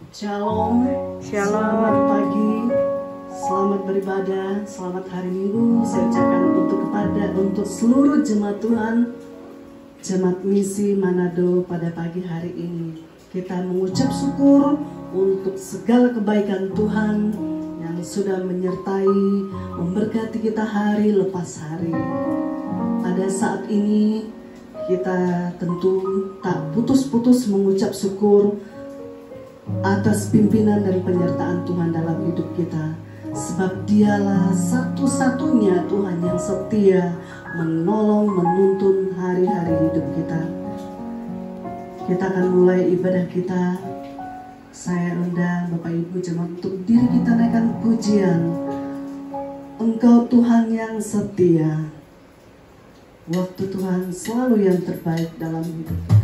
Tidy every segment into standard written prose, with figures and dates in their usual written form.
Shalom, selamat pagi, selamat beribadah, selamat hari Minggu. Saya ucapkan untuk seluruh jemaat Tuhan, jemaat misi Manado pada pagi hari ini. Kita mengucap syukur untuk segala kebaikan Tuhan yang sudah menyertai, memberkati kita hari lepas hari. Pada saat ini kita tentu tak putus-putus mengucap syukur atas pimpinan dan penyertaan Tuhan dalam hidup kita, sebab dialah satu-satunya Tuhan yang setia menolong, menuntun hari-hari hidup kita. Kita akan mulai ibadah kita. Saya undang Bapak Ibu jemaat untuk diri kita naikkan pujian. Engkau Tuhan yang setia, waktu Tuhan selalu yang terbaik dalam hidup kita.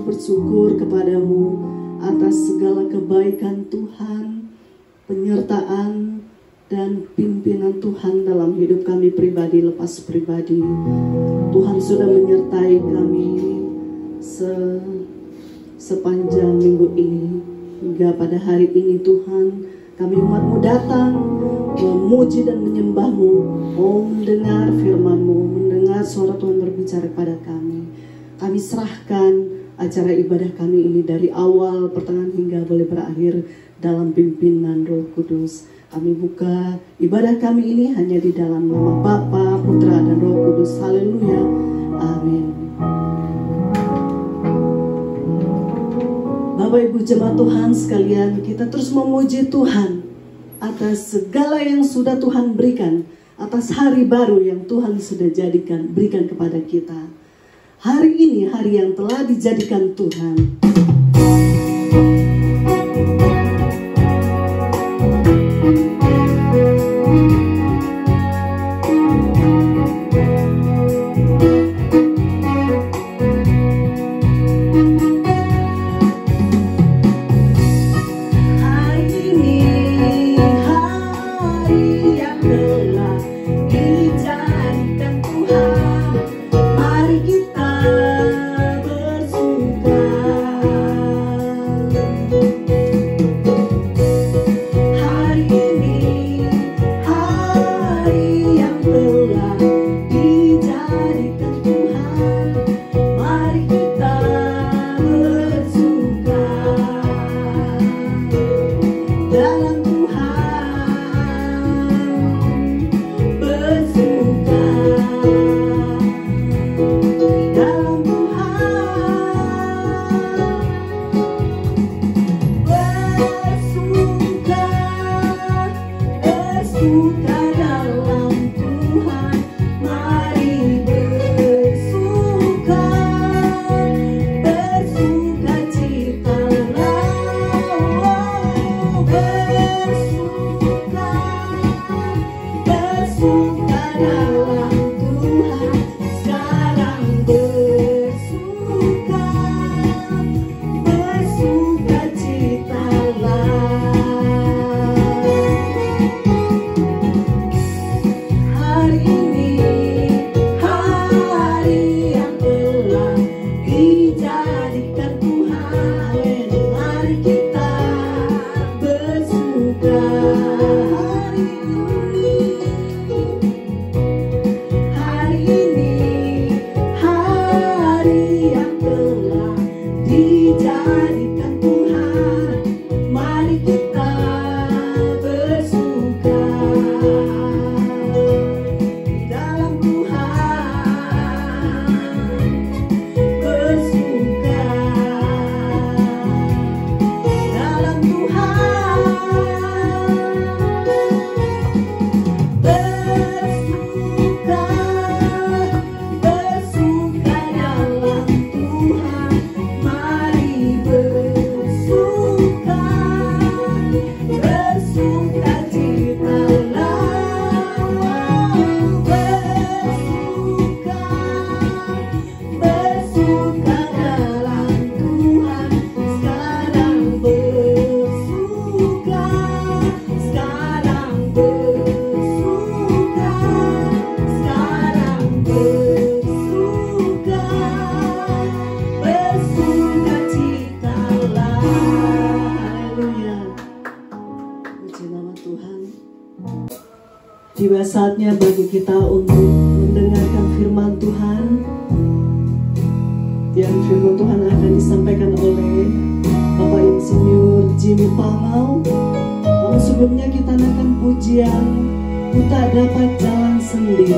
Bersyukur kepadamu atas segala kebaikan Tuhan, penyertaan dan pimpinan Tuhan dalam hidup kami pribadi lepas pribadi. Tuhan sudah menyertai kami sepanjang minggu ini hingga pada hari ini. Tuhan, kami umat-Mu datang memuji dan menyembah-Mu, mau mendengar firman-Mu, mendengar saat suara Tuhan berbicara kepada kami. Kami serahkan acara ibadah kami ini dari awal, pertengahan hingga boleh berakhir dalam pimpinan Roh Kudus. Kami buka ibadah kami ini hanya di dalam nama Bapa, Putra, dan Roh Kudus. Haleluya. Amin. Bapak Ibu jemaat Tuhan sekalian, kita terus memuji Tuhan atas segala yang sudah Tuhan berikan, atas hari baru yang Tuhan sudah berikan kepada kita. Hari ini hari yang telah dijadikan Tuhan. Tiba saatnya bagi kita untuk mendengarkan firman Tuhan. Yang firman Tuhan akan disampaikan oleh Bapak Insinyur Jimmy Pamau. Lalu sebelumnya kita naikkan pujian Ku Tak Dapat Jalan Sendiri.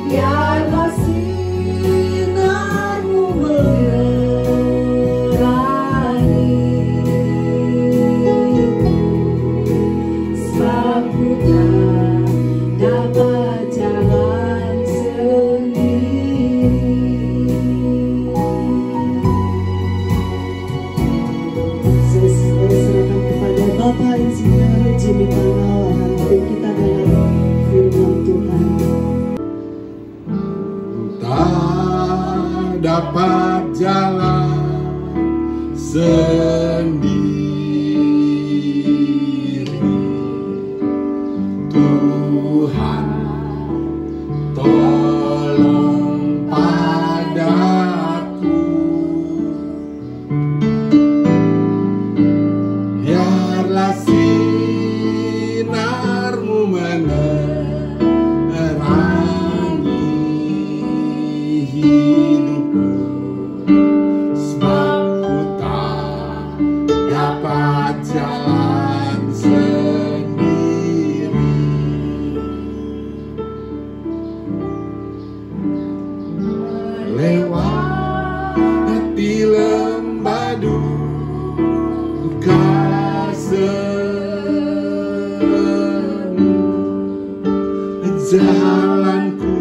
Biarlah sinarmu menyinari sendiri. Tuhan, tolong padaku, biarlah sinarmu menerangi hidupku, sebab ku tak dapat jalan sendiri. Lewati lembah duka semu, jalanku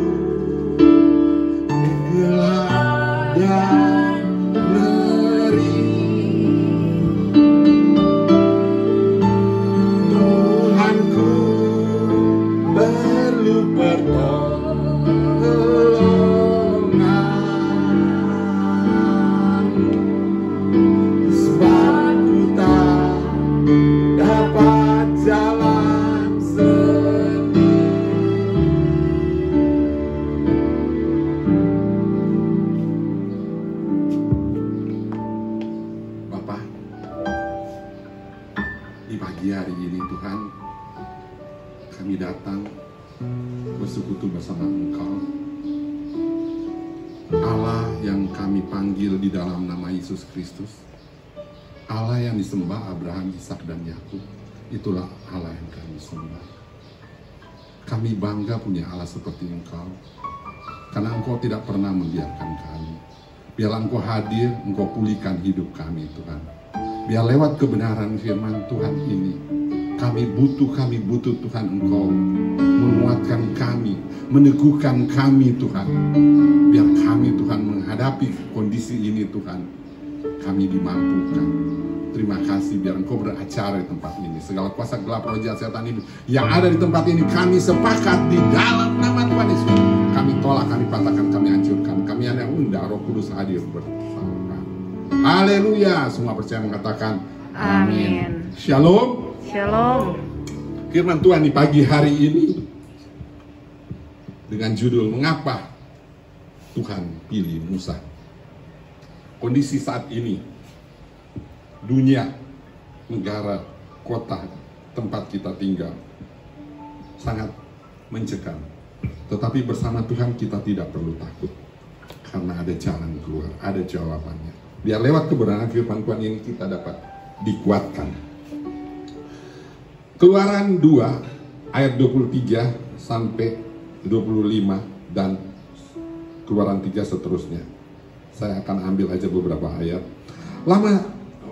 gelap dan ngeri. Tuhanku perlu pertolongan, sebab ku tak dapat jalan sendiri. Bapak, di pagi hari ini Tuhan, kami datang bersekutu bersama Engkau, Allah yang kami panggil di dalam nama Yesus Kristus, Allah yang disembah Abraham, Ishak dan Yakub. Itulah Allah yang kami sembah. Kami bangga punya Allah seperti Engkau, karena Engkau tidak pernah membiarkan kami. Biarlah Engkau hadir, Engkau pulihkan hidup kami Tuhan. Biar lewat kebenaran firman Tuhan ini, kami butuh Tuhan, Engkau menguatkan kami, meneguhkan kami Tuhan. Biar kami Tuhan menghadapi kondisi ini Tuhan, kami dimampukan. Terima kasih, biar Engkau beracara di tempat ini. Segala kuasa gelap roh jahat setan ini yang ada di tempat ini, kami sepakat di dalam nama Tuhan Yesus. Kami tolak, kami patahkan, kami hancurkan. Kami hanya undang Roh Kudus hadir bersama kami. Haleluya. Semua percaya mengatakan amin. Shalom. Shalom. Firman Tuhan di pagi hari ini dengan judul mengapa Tuhan pilih Musa. Kondisi saat ini, dunia, negara, kota, tempat kita tinggal sangat mencekam. Tetapi bersama Tuhan kita tidak perlu takut, karena ada jalan keluar, ada jawabannya. Biar lewat kebenaran firman Tuhan ini kita dapat dikuatkan. Keluaran 2 ayat 23 sampai 25 dan Keluaran 3 seterusnya. Saya akan ambil aja beberapa ayat. Lama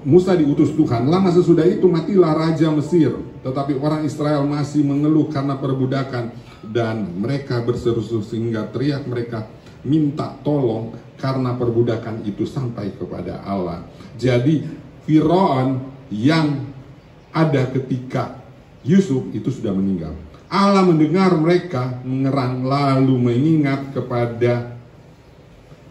Musa diutus Tuhan, lama sesudah itu matilah Raja Mesir. Tetapi orang Israel masih mengeluh karena perbudakan, dan mereka berseru-seru sehingga teriak mereka minta tolong karena perbudakan itu sampai kepada Allah. Jadi Firaun yang ada ketika Yusuf itu sudah meninggal. Allah mendengar mereka mengerang, lalu mengingat kepada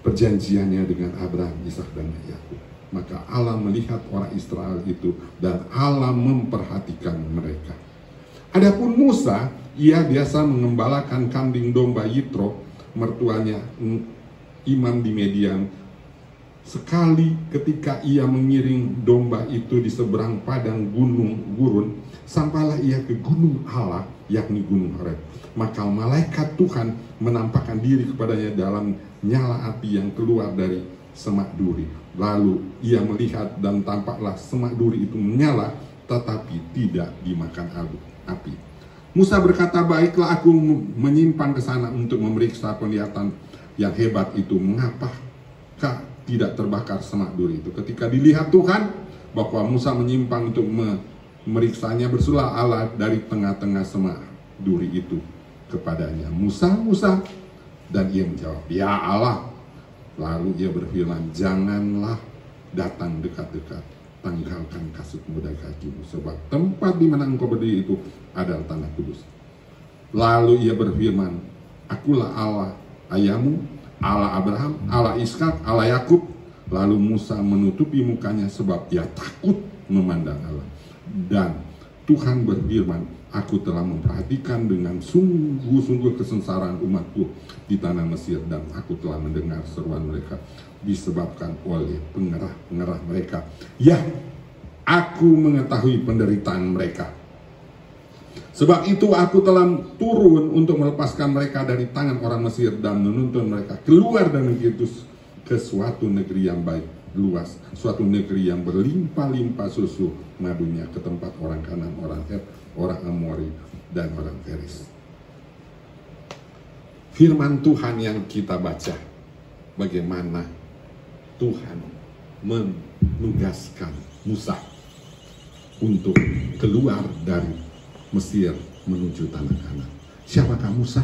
perjanjiannya dengan Abraham, Ishak dan Yakub. Maka Allah melihat orang Israel itu dan Allah memperhatikan mereka. Adapun Musa, ia biasa mengembalakan kambing domba Yitro, mertuanya imam di Median. Sekali ketika ia mengiring domba itu di seberang padang gunung gurun, sampailah ia ke gunung Allah, yakni gunung Horeb. Maka malaikat Tuhan menampakkan diri kepadanya dalam nyala api yang keluar dari semak duri. Lalu ia melihat dan tampaklah semak duri itu menyala, tetapi tidak dimakan api. Musa berkata, baiklah aku menyimpan ke sana untuk memeriksa penglihatan yang hebat itu. Mengapakah tidak terbakar semak duri itu? Ketika dilihat Tuhan bahwa Musa menyimpan untuk memeriksanya, bersulah Allah dari tengah-tengah semak duri itu kepadanya, Musa, Musa. Dan ia menjawab, ya Allah. Lalu ia berfirman, janganlah datang dekat-dekat, tanggalkan kasutmu dari kakimu, sebab tempat di mana engkau berdiri itu adalah tanah kudus. Lalu ia berfirman, akulah Allah ayahmu, Allah Abraham, Allah Ishak, Allah Yakub. Lalu Musa menutupi mukanya sebab ia takut memandang Allah. Dan Tuhan berfirman, aku telah memperhatikan dengan sungguh-sungguh kesengsaraan umatku di tanah Mesir, dan aku telah mendengar seruan mereka disebabkan oleh pengerah-pengerah mereka. Ya, aku mengetahui penderitaan mereka. Sebab itu aku telah turun untuk melepaskan mereka dari tangan orang Mesir dan menuntun mereka keluar dari negeri itu ke suatu negeri yang baik, luas, suatu negeri yang berlimpah-limpah susu madunya, ke tempat orang Kanan, orang Het, orang Amori, dan orang Feris. Firman Tuhan yang kita baca, bagaimana Tuhan menugaskan Musa untuk keluar dari Mesir menuju tanah Kanan. Siapakah Musa?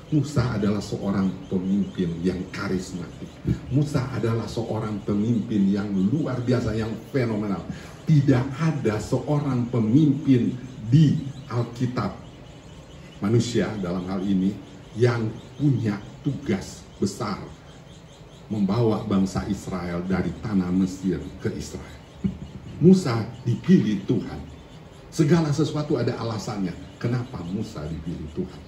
Musa adalah seorang pemimpin yang karismatik. Musa adalah seorang pemimpin yang luar biasa, yang fenomenal. Tidak ada seorang pemimpin di Alkitab manusia dalam hal ini yang punya tugas besar membawa bangsa Israel dari tanah Mesir ke Israel. Musa dipilih Tuhan. Segala sesuatu ada alasannya kenapa Musa dipilih Tuhan.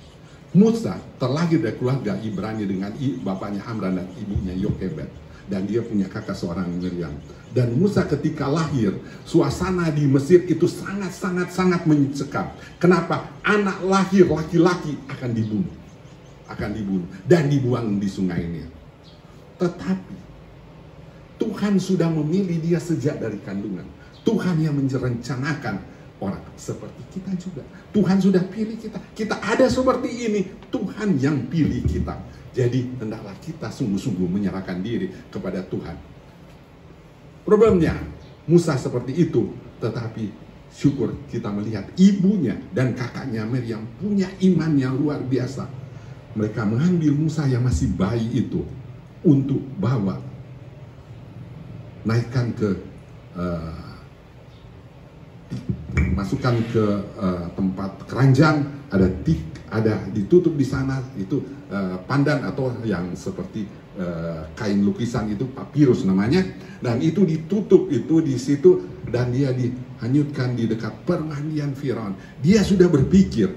Musa terlahir dari keluarga Ibrani dengan bapaknya Amram dan ibunya Yokebed, dan dia punya kakak seorang Miriam. Dan Musa ketika lahir, suasana di Mesir itu sangat mencekam. Kenapa? Anak lahir laki-laki akan dibunuh dan dibuang di sungai Nil. Tetapi Tuhan sudah memilih dia sejak dari kandungan. Tuhan yang merencanakan orang seperti kita juga. Tuhan sudah pilih kita. Kita ada seperti ini. Tuhan yang pilih kita. Jadi hendaklah kita sungguh-sungguh menyerahkan diri kepada Tuhan. Problemnya Musa seperti itu, tetapi syukur kita melihat ibunya dan kakaknya Miriam punya iman yang luar biasa. Mereka mengambil Musa yang masih bayi itu untuk bawa, naikkan ke masukkan ke tempat keranjang, ada ditutup di sana itu pandan atau yang seperti kain lukisan itu, papirus namanya, dan itu ditutup itu di situ, dan dia dihanyutkan di dekat permandian Firaun. Dia sudah berpikir,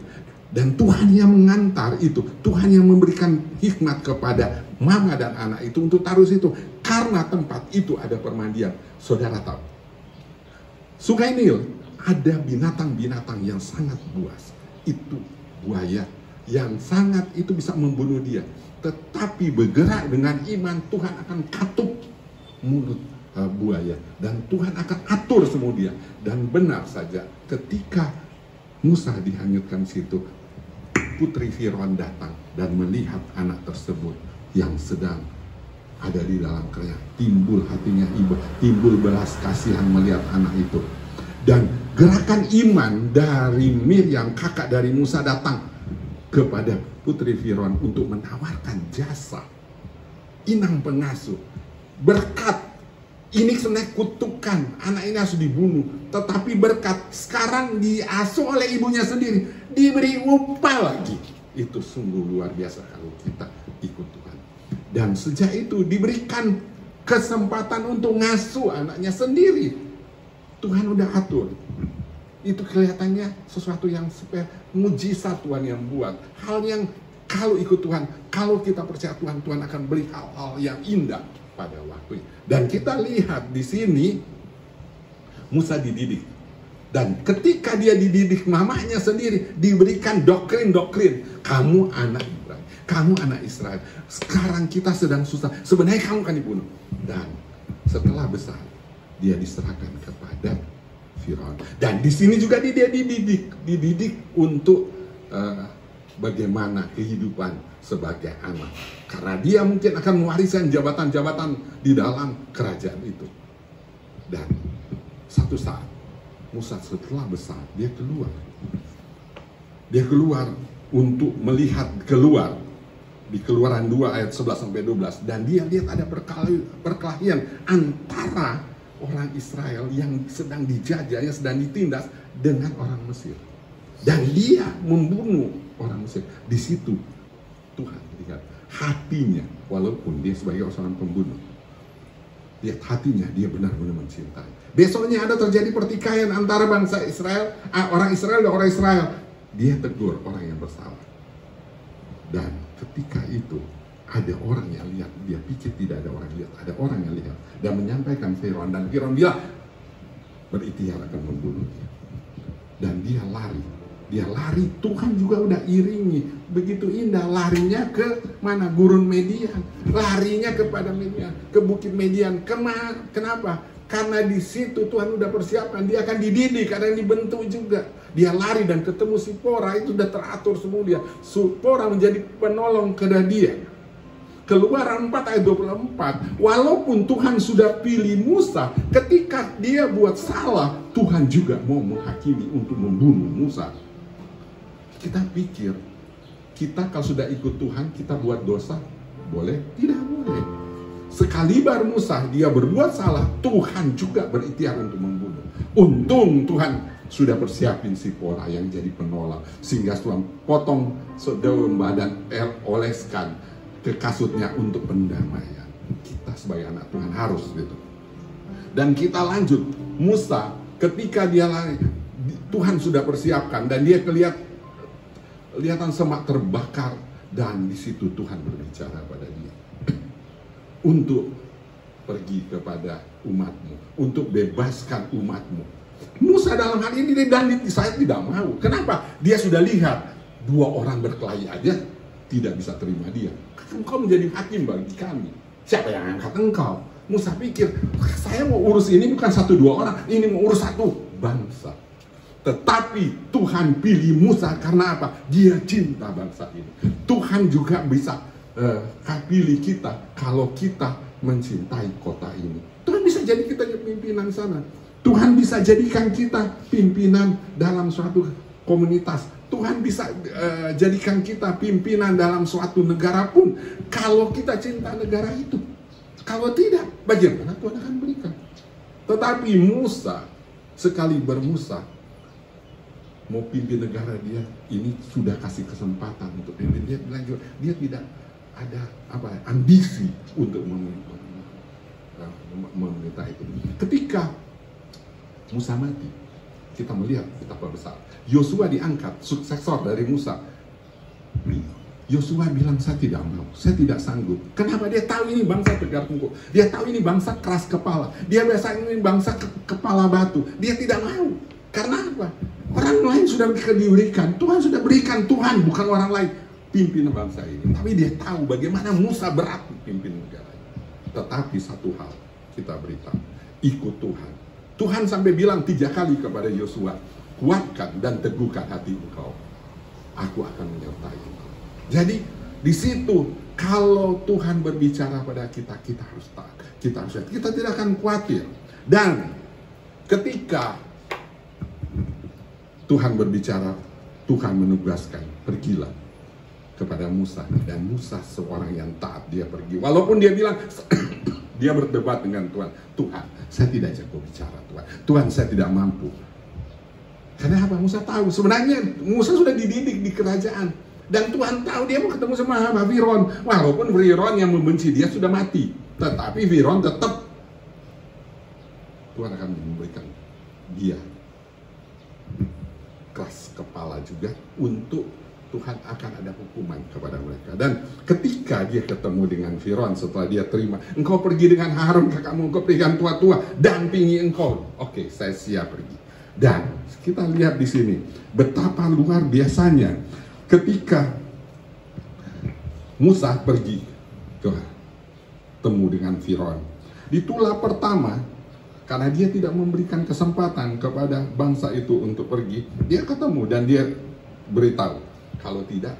dan Tuhan yang mengantar itu, Tuhan yang memberikan hikmat kepada mama dan anak itu untuk taruh situ, karena tempat itu ada permandian. Saudara tahu, Sungai Nil ada binatang-binatang yang sangat buas. Itu buaya yang sangat itu bisa membunuh dia. Tetapi bergerak dengan iman, Tuhan akan katup mulut buaya. Dan Tuhan akan atur semua dia. Dan benar saja ketika Musa dihanyutkan situ, putri Firaun datang dan melihat anak tersebut yang sedang ada di dalam keranjang. Timbul hatinya ibu, timbul belas kasihan melihat anak itu. Dan gerakan iman dari Miriam, kakak dari Musa, datang kepada putri Firaun untuk menawarkan jasa inang pengasuh. Berkat ini sebenarnya kutukan, anak ini harus dibunuh. Tetapi berkat sekarang diasuh oleh ibunya sendiri, diberi upah lagi. Itu sungguh luar biasa kalau kita ikut Tuhan. Dan sejak itu diberikan kesempatan untuk ngasuh anaknya sendiri. Tuhan udah atur. Itu kelihatannya sesuatu yang mujizat Tuhan yang buat. Hal yang kalau ikut Tuhan, kalau kita percaya Tuhan, Tuhan akan beri hal-hal yang indah pada waktunya. Dan kita lihat di sini Musa dididik. Dan ketika dia dididik, mamanya sendiri diberikan doktrin-doktrin. Kamu anak Ibrani, kamu anak Israel. Sekarang kita sedang susah. Sebenarnya kamu akan dibunuh. Dan setelah besar, dia diserahkan kepada Firaun. Dan di sini juga dia dididik untuk bagaimana kehidupan sebagai anak. Karena dia mungkin akan mewariskan jabatan-jabatan di dalam kerajaan itu. Dan satu saat Musa setelah besar, dia keluar. Dia keluar untuk melihat keluar. Di Keluaran 2 ayat 11-12. Dan dia lihat ada perkelahian antara orang Israel yang sedang dijajah, yang sedang ditindas dengan orang Mesir. Dan dia membunuh orang Mesir. Di situ Tuhan lihat hatinya, walaupun dia sebagai seorang pembunuh, lihat hatinya, dia benar-benar mencintai. Besoknya ada terjadi pertikaian antara bangsa Israel, orang Israel dan orang Israel. Dia tegur orang yang bersalah. Dan ketika itu ada orang yang lihat, dia pikir tidak ada orang lihat, ada orang yang lihat dan menyampaikan Firaun, dan Firaun dia berikhtiar akan membunuhnya. Dan dia lari, Tuhan juga udah iringi, begitu indah larinya ke mana? Gurun Median, larinya kepada Median, ke Bukit Median. Kenapa? Karena di situ Tuhan udah persiapkan, dia akan dididik, akan dibentuk juga. Dia lari dan ketemu Sipora, itu udah teratur semua dia. Sipora menjadi penolong kepada dia. Keluaran 4 ayat 24, walaupun Tuhan sudah pilih Musa, ketika dia buat salah, Tuhan juga mau menghakimi untuk membunuh Musa. Kita pikir, kita kalau sudah ikut Tuhan, kita buat dosa, boleh? Tidak boleh. Sekalibar Musa, dia berbuat salah, Tuhan juga berikhtiar untuk membunuh. Untung Tuhan sudah persiapin Sipora yang jadi penolong, sehingga Tuhan potong domba dan oleskan ke kasutnya untuk pendamaian. Kita sebagai anak Tuhan harus gitu. Dan kita lanjut, Musa ketika dia lari, Tuhan sudah persiapkan dan dia kelihatan semak terbakar, dan di situ Tuhan berbicara pada dia untuk pergi kepada umatmu, untuk bebaskan umatmu. Musa dalam hal ini dan saya tidak mau. Kenapa? Dia sudah lihat 2 orang berkelahi aja tidak bisa terima dia. Engkau menjadi hakim bagi kami. Siapa yang angkat engkau? Musa pikir, saya mau urus ini bukan 1-2 orang, ini mau urus 1 bangsa. Tetapi Tuhan pilih Musa karena apa? Dia cinta bangsa ini. Tuhan juga bisa pilih kita kalau kita mencintai kota ini. Tuhan bisa jadi kita pimpinan sana. Tuhan bisa jadikan kita pimpinan dalam suatu komunitas. Tuhan bisa jadikan kita pimpinan dalam suatu negara pun, kalau kita cinta negara itu. Kalau tidak, bagaimana Tuhan akan berikan? Tetapi Musa, sekali bermusa, mau pimpin negara dia, ini sudah kasih kesempatan untuk pimpin. Dia bilang juga, dia tidak ada ambisi untuk meminta itu. Ketika Musa mati, kita melihat betapa besar. Yosua diangkat, suksesor dari Musa. Yosua bilang, saya tidak mau, saya tidak sanggup. Kenapa? Dia tahu ini bangsa tegar tengkuk. Dia tahu ini bangsa keras kepala. Dia biasa ini bangsa kepala batu. Dia tidak mau. Karena apa? Orang lain sudah diberikan. Tuhan sudah berikan, Tuhan bukan orang lain pimpin bangsa ini. Tapi dia tahu bagaimana Musa berat pimpin negara ini. Tetapi satu hal kita beritahu, ikut Tuhan. Tuhan sampai bilang 3 kali kepada Yosua, kuatkan dan teguhkan hati engkau. Aku akan menyertai engkau. Jadi di situ kalau Tuhan berbicara pada kita, kita harus taat. Kita tidak akan khawatir. Dan ketika Tuhan berbicara, Tuhan menugaskan, pergilah kepada Musa. Dan Musa seorang yang taat, dia pergi. Walaupun dia bilang, dia berdebat dengan Tuhan. Tuhan, saya tidak jago bicara Tuhan. Tuhan, saya tidak mampu. Karena apa? Musa tahu. Sebenarnya Musa sudah dididik di kerajaan. Dan Tuhan tahu dia mau ketemu sama Firaun. Walaupun Firaun yang membenci dia sudah mati. Tetapi Firaun tetap, Tuhan akan memberikan dia keras kepala juga untuk Tuhan akan ada hukuman kepada mereka. Dan ketika dia ketemu dengan Firaun, setelah dia terima, engkau pergi dengan Harun kakakmu, engkau pergi dengan tua-tua, dampingi engkau. Oke, saya siap pergi. Dan kita lihat di sini betapa luar biasanya ketika Musa pergi ketemu dengan Firaun. Itulah pertama, karena dia tidak memberikan kesempatan kepada bangsa itu untuk pergi, dia ketemu dan dia beritahu, kalau tidak,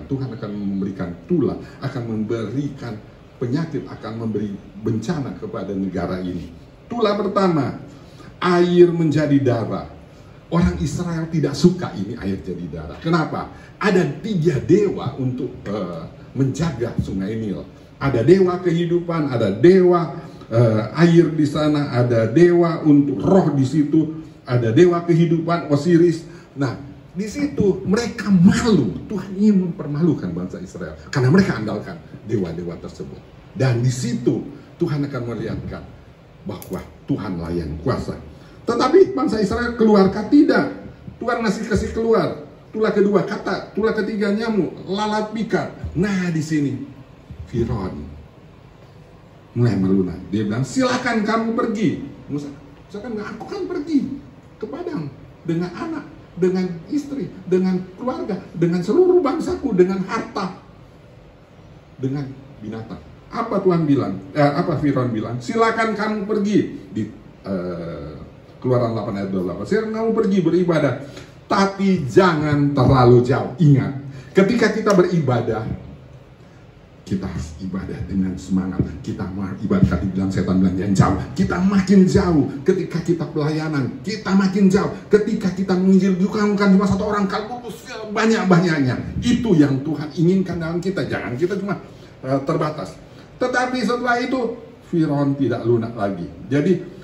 Tuhan akan memberikan tulah, akan memberikan penyakit, akan memberi bencana kepada negara ini. Tulah pertama, air menjadi darah. Orang Israel tidak suka ini air jadi darah. Kenapa? Ada 3 dewa untuk menjaga sungai Nil. Ada dewa kehidupan, ada dewa air di sana, ada dewa untuk roh di situ, ada dewa kehidupan Osiris. Nah, di situ mereka malu. Tuhan ingin mempermalukan bangsa Israel karena mereka andalkan dewa-dewa tersebut. Dan di situ Tuhan akan melihatkan bahwa Tuhanlah yang kuasa. Tetapi bangsa Israel keluarkah? Tidak. Tuhan masih kasih keluar. Tulah kedua kata, tulah ketiga nyamuk, lalat pikat. Nah di sini Firaun mulai melunak. Dia bilang, silakan kamu pergi. Musa kan, aku kan pergi ke padang dengan anak, dengan istri, dengan keluarga, dengan seluruh bangsaku, dengan harta, dengan binatang. Apa Tuhan bilang? Apa Firaun bilang? Silakan kamu pergi. Di Keluaran 8 ayat 28. Silakan kamu pergi beribadah, tapi jangan terlalu jauh. Ingat, ketika kita beribadah, kita harus ibadah dengan semangat. Kita mau ibadah, dibilang setan bilang yang jauh, kita makin jauh. Ketika kita pelayanan, kita makin jauh. Ketika kita menginjil, bukan cuma satu orang, kalau banyak-banyaknya. Itu yang Tuhan inginkan dalam kita. Jangan kita cuma terbatas. Tetapi setelah itu Firaun tidak lunak lagi. Jadi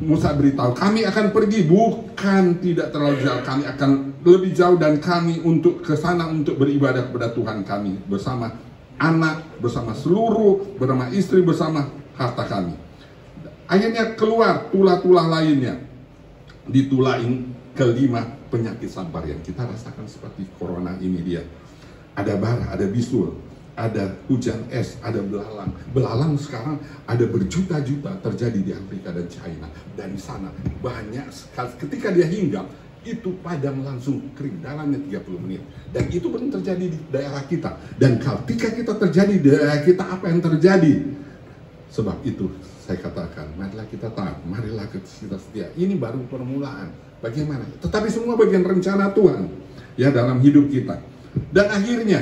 Musa beritahu, kami akan pergi, bukan tidak terlalu jauh, kami akan lebih jauh, dan kami untuk ke sana untuk beribadah kepada Tuhan kami bersama anak, bersama seluruh, bersama istri, bersama harta kami. Akhirnya keluar tulah-tulah lainnya. Di tulah kelima, penyakit sampar yang kita rasakan seperti corona ini dia. Ada bara, ada bisul, ada hujan es, ada belalang. Belalang sekarang ada berjuta-juta terjadi di Afrika dan China. Dan di sana banyak sekali. Ketika dia hinggap, itu padam langsung kering dalamnya 30 menit. Dan itu pun terjadi di daerah kita. Dan ketika kita terjadi di daerah kita, apa yang terjadi? Sebab itu saya katakan, marilah kita taat, marilah kita setia. Ini baru permulaan. Bagaimana? Tetapi semua bagian rencana Tuhan ya dalam hidup kita. Dan akhirnya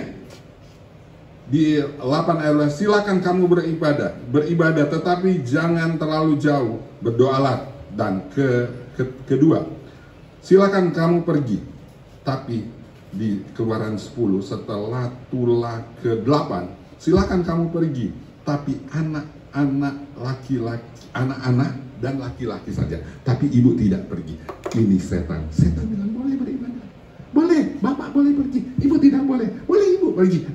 di 8 ayat, silakan kamu beribadah, tetapi jangan terlalu jauh, berdoalah. Dan kedua, silakan kamu pergi. Tapi di Keluaran 10 setelah tulah ke-8, silakan kamu pergi, tapi anak-anak dan laki-laki saja. Tapi ibu tidak pergi. Ini setan bilang boleh beribadah, boleh, bapak boleh pergi, ibu tidak boleh. Boleh ibu pergi,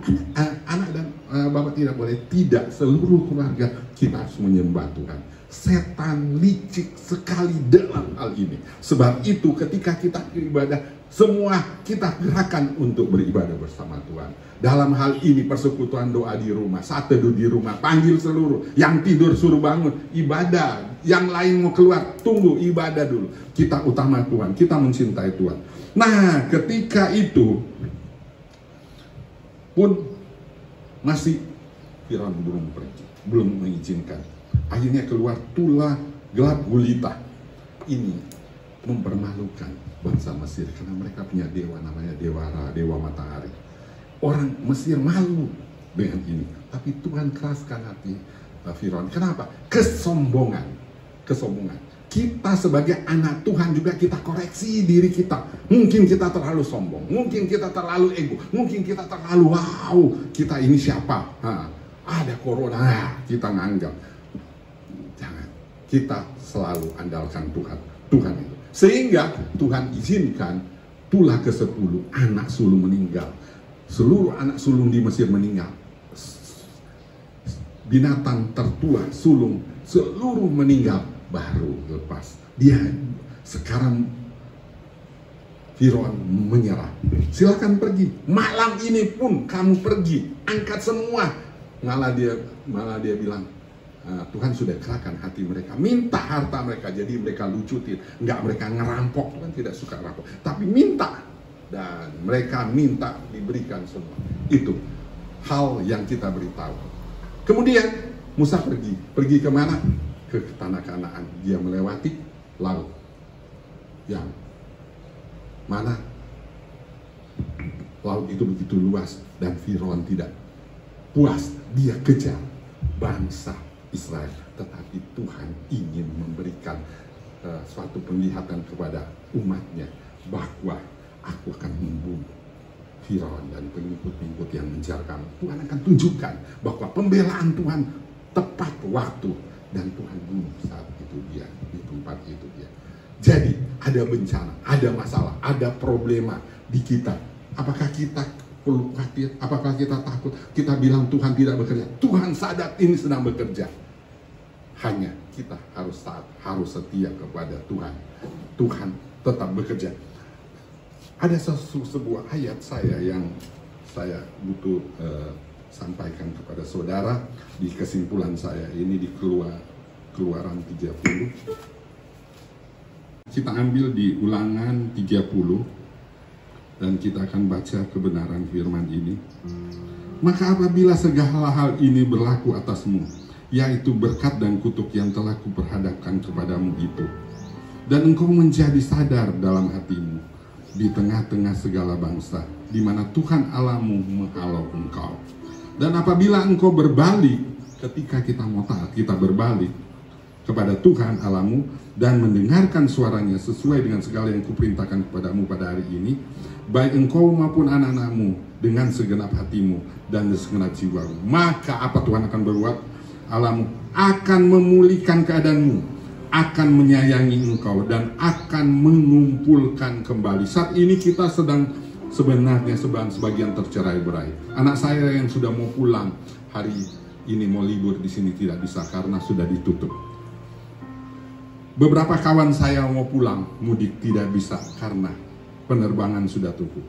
anak dan bapak tidak boleh. Tidak, seluruh keluarga kita harus menyembah Tuhan. Setan licik sekali dalam hal ini. Sebab itu ketika kita beribadah, semua kita gerakan untuk beribadah bersama Tuhan. Dalam hal ini persekutuan doa di rumah, saat teduh di rumah, panggil seluruh. Yang tidur suruh bangun, ibadah. Yang lain mau keluar, tunggu, ibadah dulu. Kita utama Tuhan, kita mencintai Tuhan. Nah, ketika itu pun masih Firaun belum pergi, belum mengizinkan. Akhirnya keluar tulah gelap gulita. Ini mempermalukan bangsa Mesir karena mereka punya dewa namanya Dewa Ra, dewa matahari. Orang Mesir malu dengan ini, tapi Tuhan keraskan hati Firaun. Kenapa? Kesombongan. Kita sebagai anak Tuhan juga kita koreksi diri kita. Mungkin kita terlalu sombong, mungkin kita terlalu ego, mungkin kita terlalu wow, kita ini siapa? Ada corona, kita nganggap. Jangan, kita selalu andalkan Tuhan. Tuhan itu. Sehingga Tuhan izinkan tulah ke-10 anak sulung meninggal. Seluruh anak sulung di Mesir meninggal. Binatang tertua sulung seluruh meninggal. Baru lepas. Dia sekarang Firaun menyerah. Silakan pergi. Malam ini pun kamu pergi. Angkat semua. Malah dia bilang, Tuhan sudah kerahkan hati mereka. Minta harta mereka. Jadi mereka lucutin. Enggak, mereka ngerampok. Tuhan tidak suka rampok. Tapi minta. Dan mereka minta diberikan semua. Itu hal yang kita beritahu. Kemudian Musa pergi. Pergi kemana? Ke tanah Kanaan. Dia melewati laut yang mana laut itu begitu luas, dan Firaun tidak puas. Dia kejar bangsa Israel, tetapi Tuhan ingin memberikan suatu penglihatan kepada umatnya bahwa aku akan membunuh Firaun dan pengikut-pengikut yang mengejar kamu. Tuhan akan tunjukkan bahwa pembelaan Tuhan tepat waktu. Dan Tuhan bunuh saat itu dia, di tempat itu dia. Jadi ada bencana, ada masalah, ada problema di kita. Apakah kita perlu khawatir? Apakah kita takut? Kita bilang Tuhan tidak bekerja. Tuhan sadar ini sedang bekerja. Hanya kita harus taat, harus setia kepada Tuhan. Tuhan tetap bekerja. Ada sebuah ayat saya yang saya butuh sampaikan kepada saudara di kesimpulan saya ini di Keluaran 30. Kita ambil di Ulangan 30 dan kita akan baca kebenaran firman ini. Maka apabila segala hal ini berlaku atasmu, yaitu berkat dan kutuk yang telah kuperhadapkan kepadamu itu, dan engkau menjadi sadar dalam hatimu di tengah-tengah segala bangsa, di mana Tuhan Allahmu menghalau engkau. Dan apabila engkau berbalik, ketika kita mau taat, kita berbalik kepada Tuhan Allahmu dan mendengarkan suaranya sesuai dengan segala yang kuperintahkan kepadamu pada hari ini, baik engkau maupun anak-anakmu dengan segenap hatimu dan segenap jiwamu, maka apa Tuhan akan berbuat? Allahmu akan memulihkan keadaanmu, akan menyayangi engkau, dan akan mengumpulkan kembali. Saat ini kita sedang sebenarnya sebagian tercerai-berai. Anak saya yang sudah mau pulang hari ini mau libur di sini tidak bisa karena sudah ditutup. Beberapa kawan saya mau pulang mudik tidak bisa karena penerbangan sudah tutup.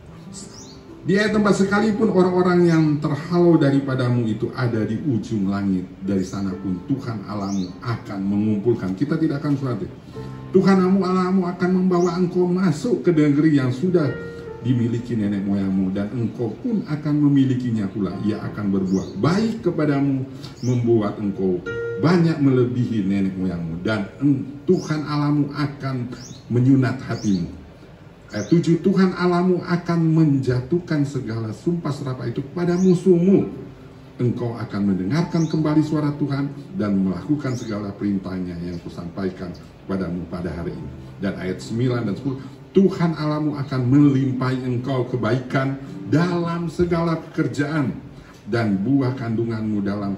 Di ayat tempat sekalipun orang-orang yang terhalau daripadamu itu ada di ujung langit, dari sana pun Tuhan Allahmu akan mengumpulkan. Kita tidak akan khawatir. Tuhan Allahmu akan membawa engkau masuk ke negeri yang sudah dimiliki nenek moyangmu, dan engkau pun akan memilikinya pula. Ia akan berbuat baik kepadamu, membuat engkau banyak melebihi nenek moyangmu, dan Tuhan Allahmu akan menyunat hatimu. Ayat 7, Tuhan Allahmu akan menjatuhkan segala sumpah serapah itu kepada musuhmu. Engkau akan mendengarkan kembali suara Tuhan dan melakukan segala perintahnya yang kusampaikan kepadamu pada hari ini. Dan ayat 9 dan 10, Tuhan Allahmu akan melimpahi engkau kebaikan dalam segala pekerjaan, dan buah kandunganmu dalam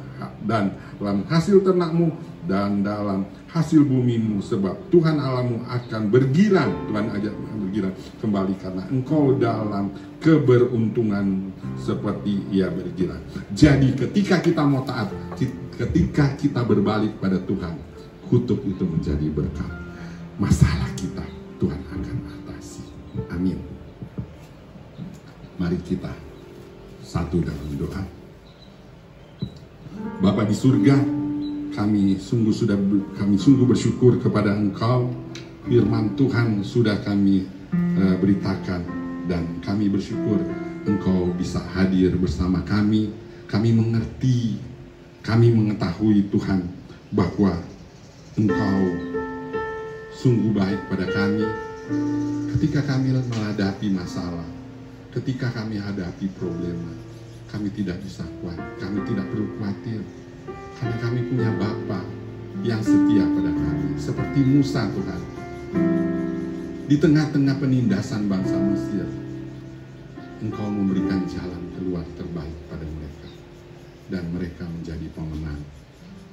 hasil ternakmu dan dalam hasil bumimu, sebab Tuhan Allahmu akan bergirang, Tuhan ajak bergirang kembali karena engkau dalam keberuntungan seperti ia bergirang. Jadi ketika kita mau taat, ketika kita berbalik pada Tuhan, kutuk itu menjadi berkat. Masalah kita Tuhan akan atasi. Amin. Mari kita satu dalam doa. Bapa di surga, kami sungguh bersyukur kepada Engkau. Firman Tuhan sudah kami beritakan, dan kami bersyukur Engkau bisa hadir bersama kami. Kami mengerti, kami mengetahui Tuhan bahwa Engkau sungguh baik pada kami ketika kami menghadapi masalah, ketika kami hadapi problema. Kami tidak bisa kuat, kami tidak perlu khawatir, karena kami punya Bapa yang setia pada kami, seperti Musa Tuhan. Di tengah-tengah penindasan bangsa Mesir, Engkau memberikan jalan keluar terbaik pada mereka, dan mereka menjadi pemenang.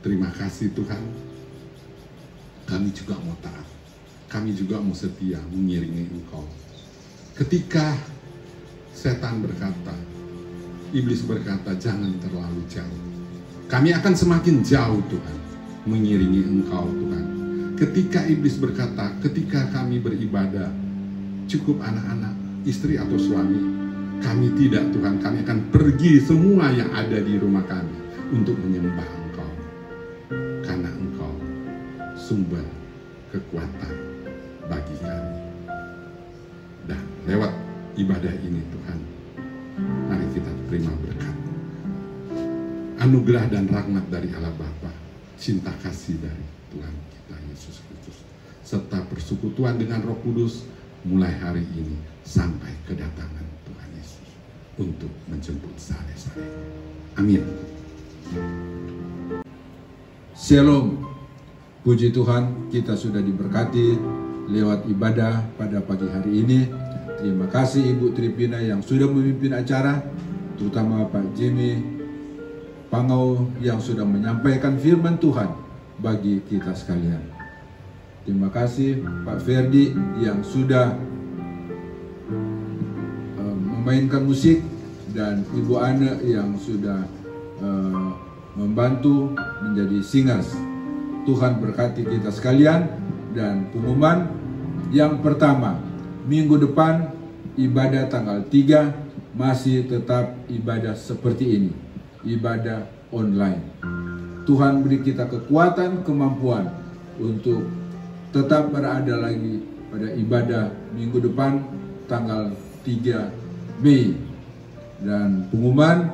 Terima kasih Tuhan. Kami juga mau taat, kami juga mau setia mengiringi Engkau. Ketika setan berkata, iblis berkata, jangan terlalu jauh, kami akan semakin jauh Tuhan, mengiringi Engkau Tuhan. Ketika iblis berkata, ketika kami beribadah, cukup anak-anak, istri atau suami, kami tidak Tuhan, kami akan pergi semua yang ada di rumah kami untuk menyembah Engkau. Karena Engkau sumber kekuatan bagi kami. Dan lewat ibadah ini Tuhan, mari kita terima berkat, anugerah dan rahmat dari Allah Bapa, cinta kasih dari Tuhan kita Yesus Kristus, serta persekutuan dengan Roh Kudus mulai hari ini sampai kedatangan Tuhan Yesus untuk menjemput sehari-hari. Amin. Shalom. Puji Tuhan, kita sudah diberkati lewat ibadah pada pagi hari ini. Terima kasih Ibu Tripina yang sudah memimpin acara, terutama Pak Jimmy Pangau yang sudah menyampaikan firman Tuhan bagi kita sekalian. Terima kasih Pak Ferdi yang sudah memainkan musik dan Ibu Ane yang sudah membantu menjadi singers. Tuhan berkati kita sekalian. Dan pengumuman yang pertama, minggu depan ibadah tanggal 3 masih tetap ibadah seperti ini, ibadah online. Tuhan beri kita kekuatan, kemampuan untuk tetap berada lagi pada ibadah minggu depan tanggal 3 Mei. Dan pengumuman,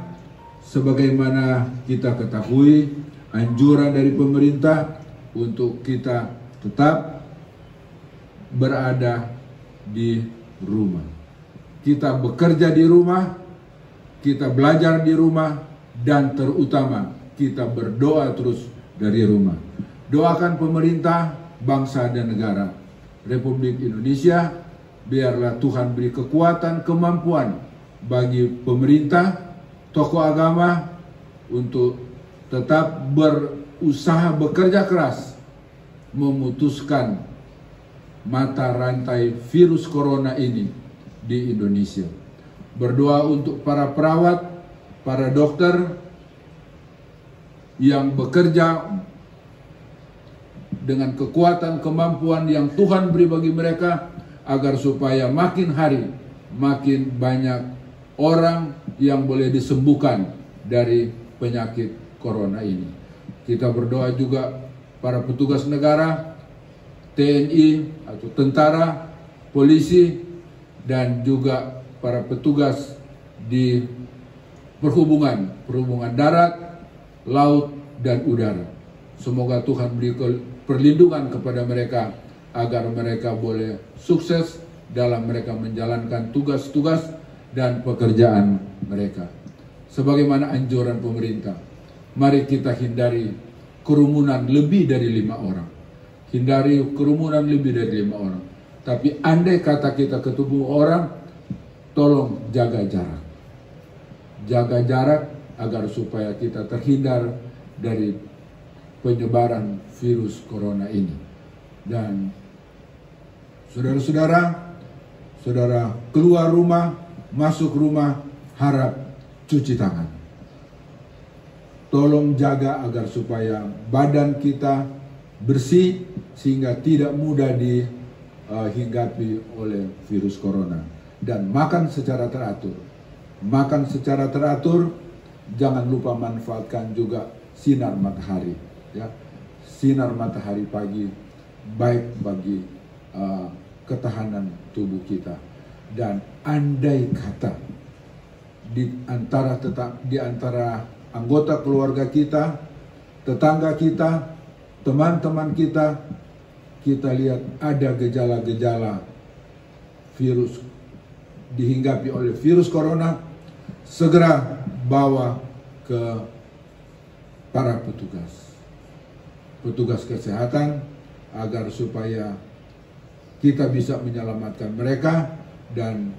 sebagaimana kita ketahui, anjuran dari pemerintah untuk kita tetap berada di rumah. Kita bekerja di rumah, kita belajar di rumah, dan terutama kita berdoa terus dari rumah. Doakan pemerintah, bangsa dan negara Republik Indonesia, biarlah Tuhan beri kekuatan, kemampuan bagi pemerintah, tokoh agama untuk tetap berusaha bekerja keras memutuskan mata rantai virus corona ini di Indonesia. Berdoa untuk para perawat, para dokter yang bekerja dengan kekuatan, kemampuan yang Tuhan beri bagi mereka, agar supaya makin hari makin banyak orang yang boleh disembuhkan dari penyakit corona ini. Kita berdoa juga para petugas negara, TNI atau tentara, polisi, dan juga para petugas di perhubungan darat, laut, dan udara. Semoga Tuhan beri perlindungan kepada mereka agar mereka boleh sukses dalam mereka menjalankan tugas-tugas dan pekerjaan mereka. Sebagaimana anjuran pemerintah, mari kita hindari kerumunan lebih dari 5 orang. Hindari kerumunan lebih dari 5 orang. Tapi andai kata kita ketemu orang, tolong jaga jarak. Jaga jarak agar supaya kita terhindar dari penyebaran virus corona ini. Dan saudara-saudara, saudara keluar rumah, masuk rumah, harap cuci tangan. Tolong jaga agar supaya badan kita bersih sehingga tidak mudah dihinggapi oleh virus corona. Dan makan secara teratur. Makan secara teratur, jangan lupa manfaatkan juga sinar matahari. Ya, sinar matahari pagi baik bagi ketahanan tubuh kita. Dan andai kata di antara anggota keluarga kita, tetangga kita, teman-teman kita lihat ada gejala-gejala virus, dihinggapi oleh virus corona, segera bawa ke para petugas kesehatan agar supaya kita bisa menyelamatkan mereka dan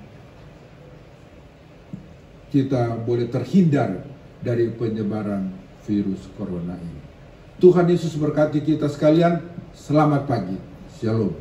kita boleh terhindar dari penyebaran virus corona ini. Tuhan Yesus berkati kita sekalian. Selamat pagi. Shalom.